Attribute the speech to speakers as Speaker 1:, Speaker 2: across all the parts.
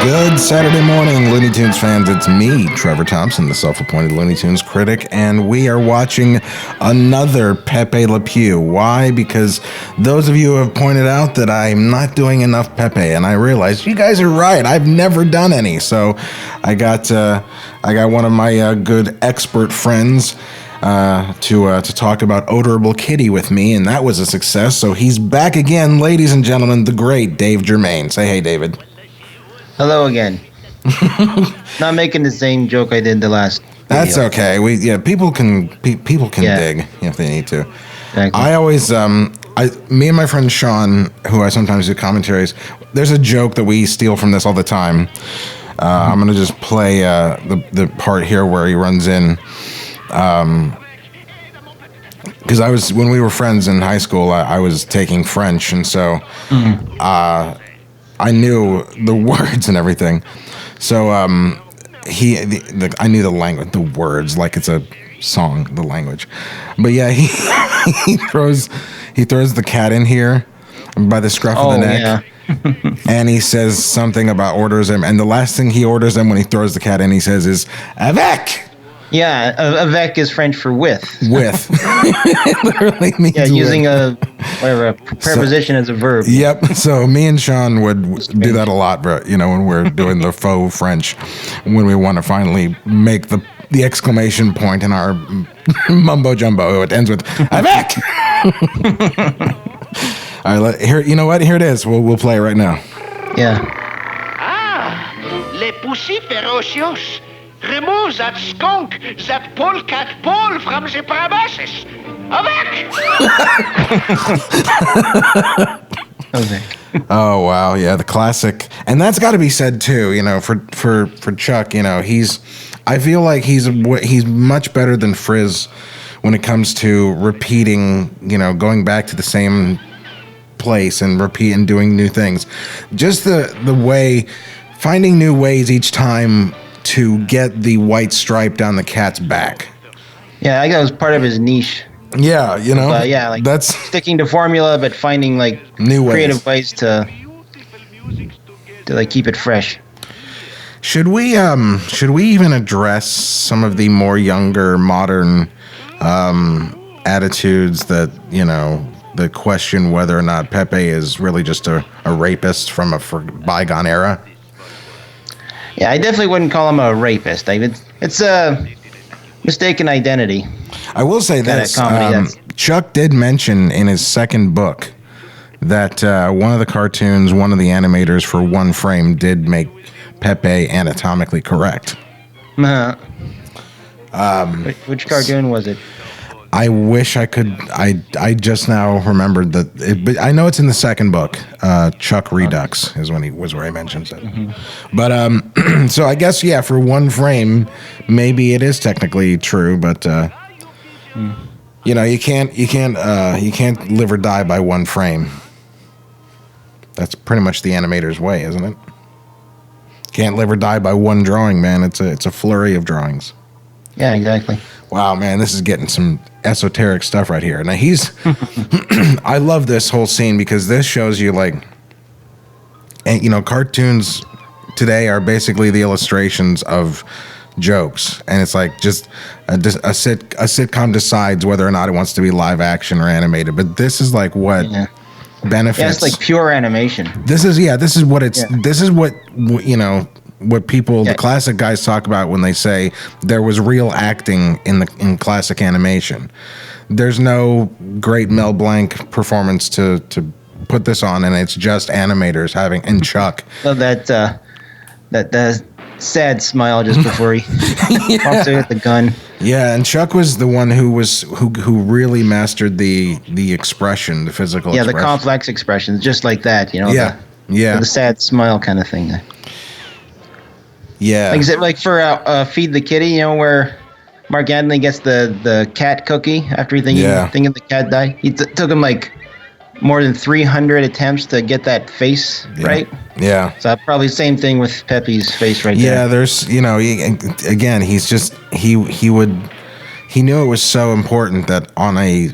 Speaker 1: Good Saturday morning, Looney Tunes fans. It's me, Trevor Thompson, the self-appointed Looney Tunes critic, and we are watching another Pepe LePew. Why? Because those of you have pointed out that I'm not doing enough Pepe, and I realized you guys are right. I've never done any, so I got one of my good expert friends to talk about Odorable Kitty with me, and that was a success. So he's back again, ladies and gentlemen, the great Dave Germain. Say hey, David.
Speaker 2: Hello again. Not making the same joke I did the last video.
Speaker 1: That's okay. People can dig if they need to.
Speaker 2: Exactly.
Speaker 1: I always me and my friend Sean, who I sometimes do commentaries, there's a joke that we steal from this all the time. I'm gonna just play the part here where he runs in. Because when we were friends in high school, I was taking French, and so I knew the words and everything. So I knew the language, the words, like it's a song, the language. But yeah, he throws the cat in here by the scruff of the neck.
Speaker 2: Yeah.
Speaker 1: And he says something about orders him, and the last thing he orders him when he throws the cat in, he says is "avec."
Speaker 2: Yeah, avec is French for with.
Speaker 1: With. It literally means
Speaker 2: using
Speaker 1: with.
Speaker 2: a preposition as a verb.
Speaker 1: Yep. So me and Sean would do that a lot, bro. When we're doing the faux French, when we want to finally make the exclamation point in our mumbo jumbo. It ends with avec. All right, here. You know what? Here it is. We'll play it right now.
Speaker 2: Yeah.
Speaker 3: Ah, les pussy ferocious. Remove that skunk, that polecat pole from the premises. Avec!
Speaker 2: Avec.
Speaker 1: Oh wow, yeah, the classic, and that's got to be said too. For Chuck, I feel like he's much better than Frizz when it comes to repeating. Going back to the same place and repeat and doing new things. Just the way, finding new ways each time to get the white stripe down the cat's back.
Speaker 2: Yeah, I think that was part of his niche.
Speaker 1: Yeah,
Speaker 2: that's sticking to formula, but finding
Speaker 1: new
Speaker 2: creative ways to keep it fresh.
Speaker 1: Should we even address some of the more younger, modern attitudes that the question whether or not Pepe is really just a rapist from a bygone era?
Speaker 2: Yeah, I definitely wouldn't call him a rapist, David. It's a mistaken identity.
Speaker 1: I will say this. Chuck did mention in his second book that one of the cartoons, one of the animators for one frame did make Pepe anatomically correct.
Speaker 2: Which cartoon was it?
Speaker 1: I wish I could. I just now remembered that. But I know it's in the second book. Chuck Redux is where he mentions it. Mm-hmm. But so I guess for one frame, maybe it is technically true. But you can't live or die by one frame. That's pretty much the animator's way, isn't it? Can't live or die by one drawing, man. It's a flurry of drawings.
Speaker 2: Yeah, exactly.
Speaker 1: Wow, man, this is getting some esoteric stuff right here. Now I love this whole scene because this shows you cartoons today are basically the illustrations of jokes, and it's just a sitcom decides whether or not it wants to be live action or animated. But this is what benefits.
Speaker 2: Yeah, it's like pure animation.
Speaker 1: This is what people, the classic guys talk about when they say there was real acting in classic animation. There's no great Mel Blanc performance to put this on, and it's just animators and Chuck.
Speaker 2: So that sad smile just before he pops it with the gun.
Speaker 1: Yeah, and Chuck was the one who really mastered the expression, the physical expression.
Speaker 2: Yeah, the complex expressions, just like that,
Speaker 1: the
Speaker 2: sad smile kind of thing.
Speaker 1: Yeah.
Speaker 2: Is it for Feed the Kitty, where Mark Anthony gets the cat cookie after thinking the cat died? He took him more than 300 attempts to get that face right.
Speaker 1: Yeah.
Speaker 2: So probably same thing with Pepe's face right there.
Speaker 1: Yeah, there's, again, he's just, he knew it was so important that on a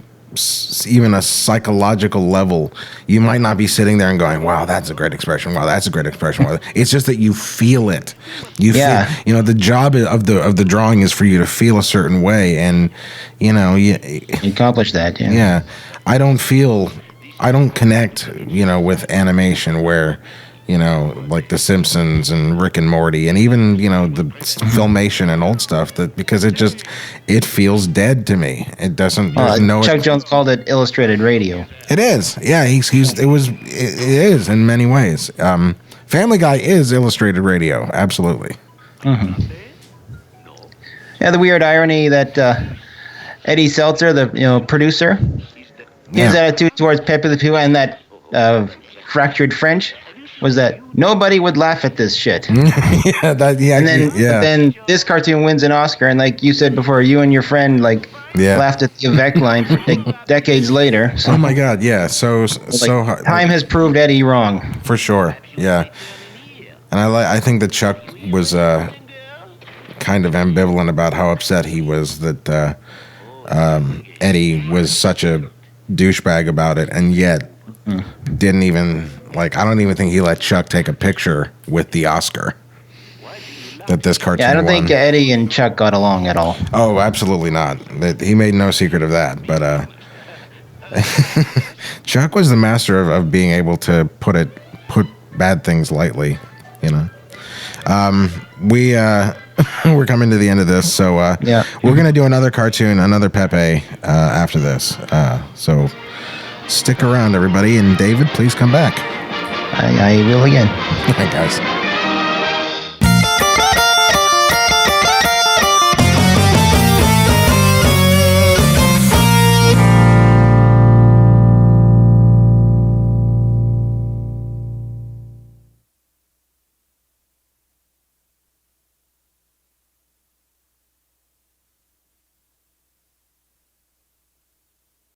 Speaker 1: even a psychological level, you might not be sitting there and going, wow, that's a great expression. Wow, that's a great expression. Wow. It's just that you feel it. You feel, the job of the drawing is for you to feel a certain way. And, you
Speaker 2: accomplish that. Yeah.
Speaker 1: Yeah. I don't connect, with animation where, like The Simpsons and Rick and Morty, and even, the Filmation and old stuff, because it feels dead to me. It doesn't.
Speaker 2: Chuck Jones called it illustrated radio.
Speaker 1: It is. Yeah, it is in many ways. Family Guy is illustrated radio. Absolutely.
Speaker 2: Mm-hmm. Yeah, the weird irony that Eddie Seltzer, the producer, his attitude towards Pepe LePew and that fractured French was that nobody would laugh at this shit. But then this cartoon wins an Oscar, and like you said before, you and your friend laughed at the Avec line for decades later. So,
Speaker 1: oh my God, yeah. So hard.
Speaker 2: Time has proved Eddie wrong.
Speaker 1: For sure, yeah. And I think that Chuck was kind of ambivalent about how upset he was that Eddie was such a douchebag about it, and yet didn't even I don't even think he let Chuck take a picture with the Oscar that this cartoon
Speaker 2: I don't
Speaker 1: won.
Speaker 2: think Eddie and Chuck got along at all.
Speaker 1: Oh, absolutely not. He made no secret of that. But Chuck was the master of being able to put bad things lightly. We're coming to the end of this, so we're gonna do another cartoon, another Pepe after this. So stick around, everybody, and David, please come back.
Speaker 2: I will again.
Speaker 1: All right, guys.